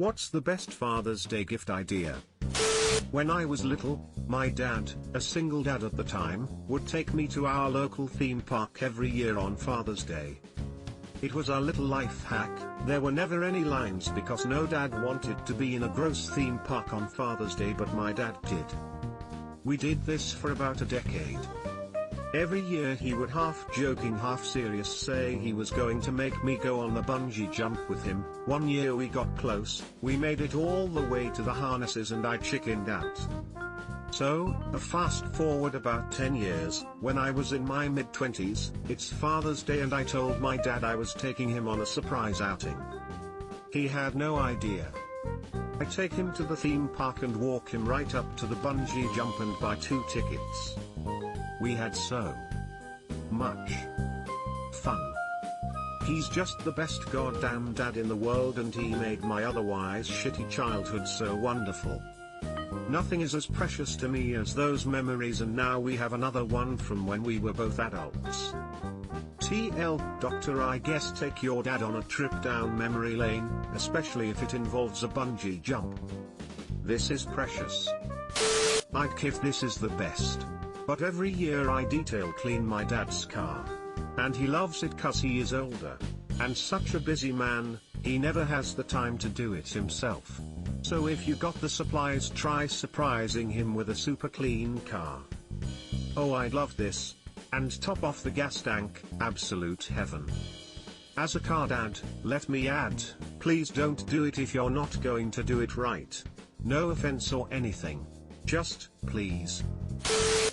What's the best Father's Day gift idea? When I was little, my dad, a single dad at the time, would take me to our local theme park every year on Father's Day. It was our little life hack. There were never any lines because no dad wanted to be in a gross theme park on Father's Day, but my dad did. We did this for about a decade. Every year he would half joking half serious say he was going to make me go on the bungee jump with him. One year we got close, we made it all the way to the harnesses and I chickened out. So, fast forward about 10 years, when I was in my mid-20s, it's Father's Day and I told my dad I was taking him on a surprise outing. He had no idea. I take him to the theme park and walk him right up to the bungee jump and buy 2 tickets. We had so much fun. He's just the best goddamn dad in the world and he made my otherwise shitty childhood so wonderful. Nothing is as precious to me as those memories, and now we have another one from when we were both adults. TL Doctor, I guess take your dad on a trip down memory lane, especially if it involves a bungee jump. This is precious. I'd give this is the best. But every year I detail clean my dad's car. And he loves it cause he is older. And such a busy man, he never has the time to do it himself. So if you got the supplies, try surprising him with a super clean car. Oh, I'd love this. And top off the gas tank, absolute heaven. As a car dad, let me add, please don't do it if you're not going to do it right. No offense or anything. Just, please.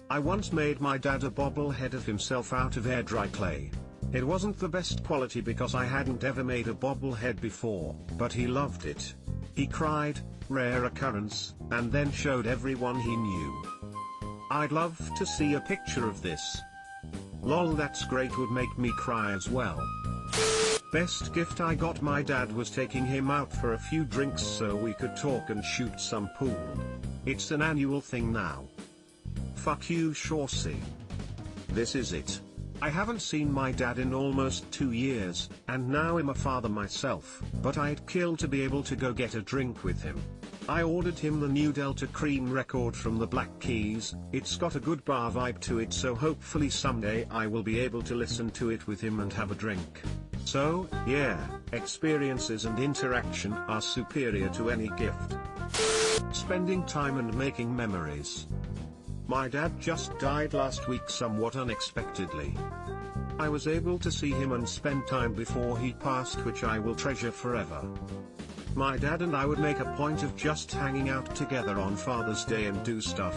I once made my dad a bobblehead of himself out of air dry clay. It wasn't the best quality because I hadn't ever made a bobblehead before, but he loved it. He cried, rare occurrence, and then showed everyone he knew. I'd love to see a picture of this. Lol, that's great, would make me cry as well. Best gift I got my dad was taking him out for a few drinks so we could talk and shoot some pool. It's an annual thing now. Fuck you, Shawsey. This is it. I haven't seen my dad in almost 2 years, and now I'm a father myself, but I'd kill to be able to go get a drink with him. I ordered him the new Delta Cream record from the Black Keys. It's got a good bar vibe to it, so hopefully someday I will be able to listen to it with him and have a drink. So, yeah, experiences and interaction are superior to any gift. Spending time and making memories. My dad just died last week somewhat unexpectedly. I was able to see him and spend time before he passed, which I will treasure forever. My dad and I would make a point of just hanging out together on Father's Day and do stuff.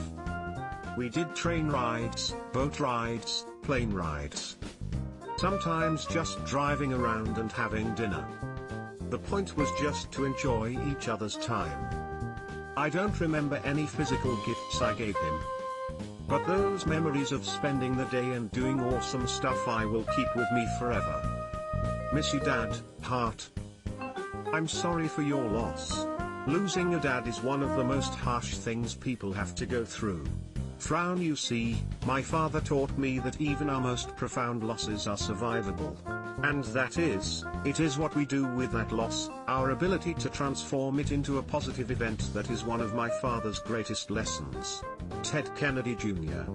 We did train rides, boat rides, plane rides. Sometimes just driving around and having dinner. The point was just to enjoy each other's time. I don't remember any physical gifts I gave him. But those memories of spending the day and doing awesome stuff I will keep with me forever. Miss you, Dad, heart. I'm sorry for your loss. Losing a dad is one of the most harsh things people have to go through. Frown, you see, my father taught me that even our most profound losses are survivable. And that is, it is what we do with that loss, our ability to transform it into a positive event, that is one of my father's greatest lessons. Ted Kennedy Jr.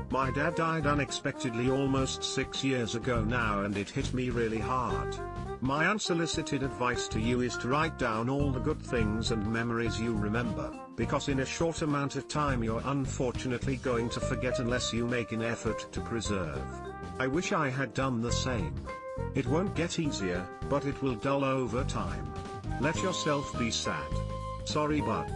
My dad died unexpectedly almost 6 years ago now, and it hit me really hard. My unsolicited advice to you is to write down all the good things and memories you remember, because in a short amount of time you're unfortunately going to forget unless you make an effort to preserve. I wish I had done the same. It won't get easier, but it will dull over time. Let yourself be sad. Sorry, bud.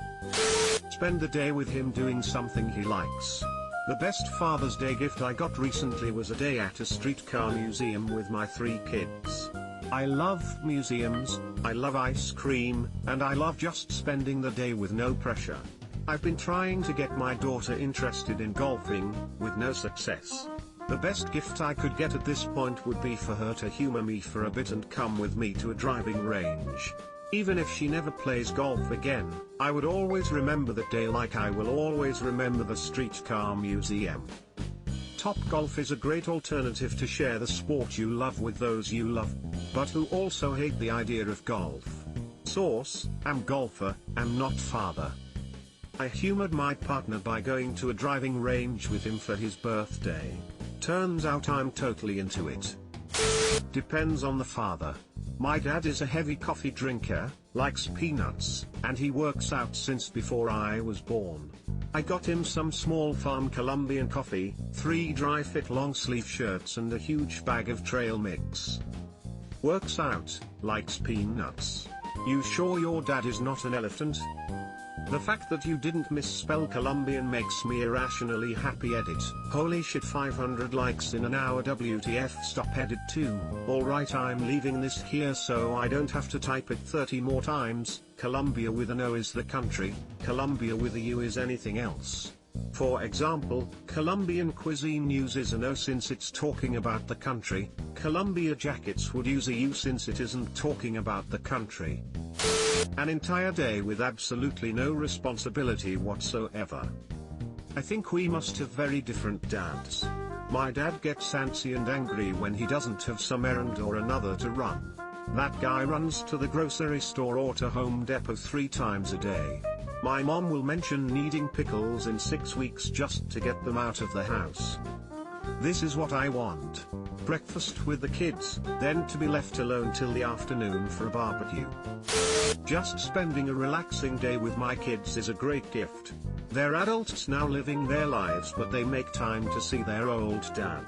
Spend the day with him doing something he likes. The best Father's Day gift I got recently was a day at a streetcar museum with my 3 kids. I love museums, I love ice cream, and I love just spending the day with no pressure. I've been trying to get my daughter interested in golfing, with no success. The best gift I could get at this point would be for her to humor me for a bit and come with me to a driving range. Even if she never plays golf again, I would always remember that day like I will always remember the streetcar museum. Topgolf is a great alternative to share the sport you love with those you love, but who also hate the idea of golf. Source, am golfer, am not father. I humored my partner by going to a driving range with him for his birthday. Turns out I'm totally into it. Depends on the father. My dad is a heavy coffee drinker, likes peanuts, and he works out since before I was born. I got him some small farm Colombian coffee, 3 dry fit long sleeve shirts and a huge bag of trail mix. Works out, likes peanuts. You sure your dad is not an elephant? The fact that you didn't misspell Colombian makes me irrationally happy. Edit. Holy shit, 500 likes in an hour. WTF, stop. Edit 2. Alright, I'm leaving this here so I don't have to type it 30 more times. Colombia with an O is the country, Colombia with a U is anything else. For example, Colombian cuisine uses an O since it's talking about the country. Columbia jackets would use a U since it isn't talking about the country. An entire day with absolutely no responsibility whatsoever. I think we must have very different dads. My dad gets antsy and angry when he doesn't have some errand or another to run. That guy runs to the grocery store or to Home Depot 3 times a day. My mom will mention needing pickles in 6 weeks just to get them out of the house. This is what I want. Breakfast with the kids, then to be left alone till the afternoon for a barbecue. Just spending a relaxing day with my kids is a great gift. They're adults now living their lives, but they make time to see their old dad.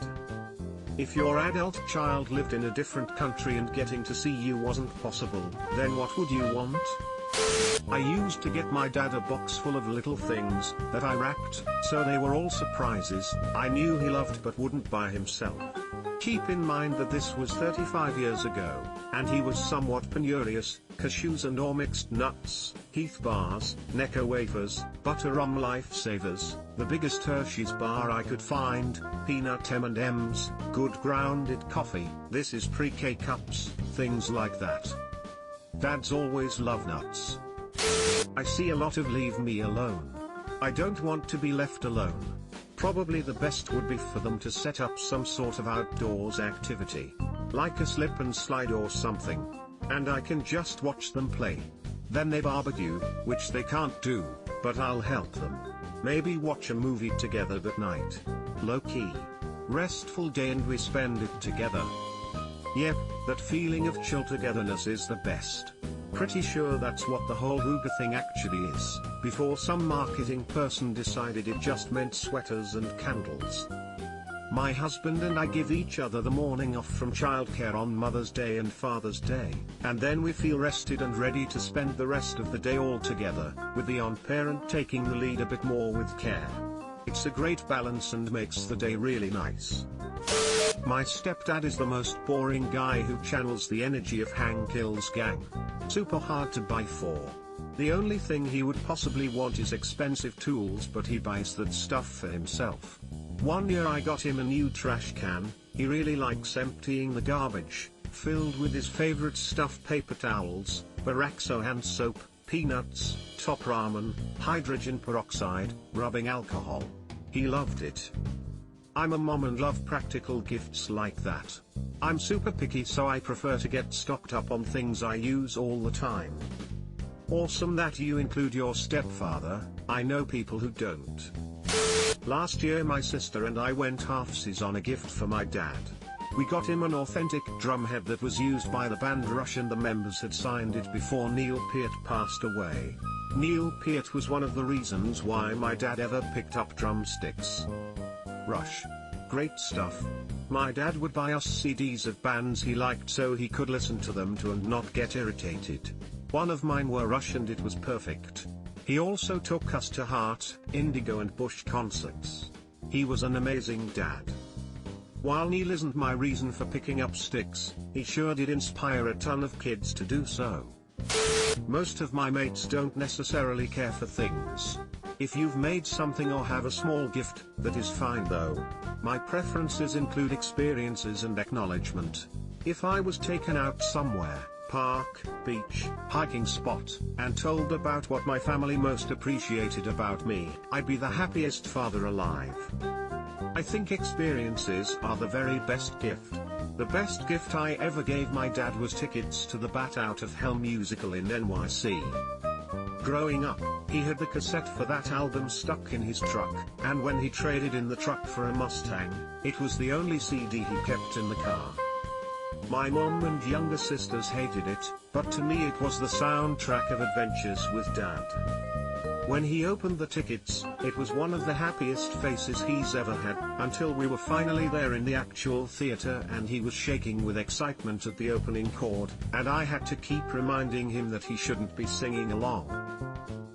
If your adult child lived in a different country and getting to see you wasn't possible, then what would you want? I used to get my dad a box full of little things that I wrapped, so they were all surprises I knew he loved but wouldn't buy himself. Keep in mind that this was 35 years ago, and he was somewhat penurious: cashews and or mixed nuts, Heath bars, Necco wafers, butter rum lifesavers, the biggest Hershey's bar I could find, peanut M&Ms, good grounded coffee, this is pre-K cups, things like that. Dads always love nuts. I see a lot of leave me alone. I don't want to be left alone. Probably the best would be for them to set up some sort of outdoors activity, like a slip and slide or something, and I can just watch them play. Then they barbecue, which they can't do, but I'll help them. Maybe watch a movie together that night. Low-key. Restful day and we spend it together. Yep, that feeling of chill togetherness is the best. Pretty sure that's what the whole hygge thing actually is, before some marketing person decided it just meant sweaters and candles. My husband and I give each other the morning off from childcare on Mother's Day and Father's Day, and then we feel rested and ready to spend the rest of the day all together, with the on-parent taking the lead a bit more with care. It's a great balance and makes the day really nice. My stepdad is the most boring guy who channels the energy of Hank Hill's gang. Super hard to buy for. The only thing he would possibly want is expensive tools, but he buys that stuff for himself. One year I got him a new trash can. He really likes emptying the garbage, filled with his favorite stuff: paper towels, Baraxo hand soap, peanuts, top ramen, hydrogen peroxide, rubbing alcohol. He loved it. I'm a mom and love practical gifts like that. I'm super picky, so I prefer to get stocked up on things I use all the time. Awesome that you include your stepfather. I know people who don't. Last year my sister and I went halfsies on a gift for my dad. We got him an authentic drumhead that was used by the band Rush, and the members had signed it before Neil Peart passed away. Neil Peart was one of the reasons why my dad ever picked up drumsticks. Rush. Great stuff. My dad would buy us CDs of bands he liked so he could listen to them too and not get irritated. One of mine were Rush and it was perfect. He also took us to Heart, Indigo and Bush concerts. He was an amazing dad. While Neil isn't my reason for picking up sticks, he sure did inspire a ton of kids to do so. Most of my mates don't necessarily care for things. If you've made something or have a small gift, that is fine though. My preferences include experiences and acknowledgement. If I was taken out somewhere, park, beach, hiking spot, and told about what my family most appreciated about me, I'd be the happiest father alive. I think experiences are the very best gift. The best gift I ever gave my dad was tickets to the Bat Out of Hell musical in NYC. Growing up, he had the cassette for that album stuck in his truck, and when he traded in the truck for a Mustang, it was the only CD he kept in the car. My mom and younger sisters hated it, but to me it was the soundtrack of adventures with Dad. When he opened the tickets, it was one of the happiest faces he's ever had, until we were finally there in the actual theater and he was shaking with excitement at the opening chord, and I had to keep reminding him that he shouldn't be singing along.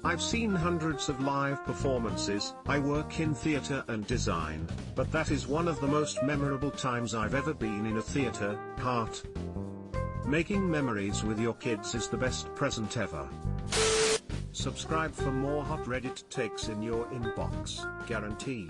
I've seen hundreds of live performances, I work in theater and design, but that is one of the most memorable times I've ever been in a theater. Heart. Making memories with your kids is the best present ever. Subscribe for more hot Reddit takes in your inbox, guaranteed.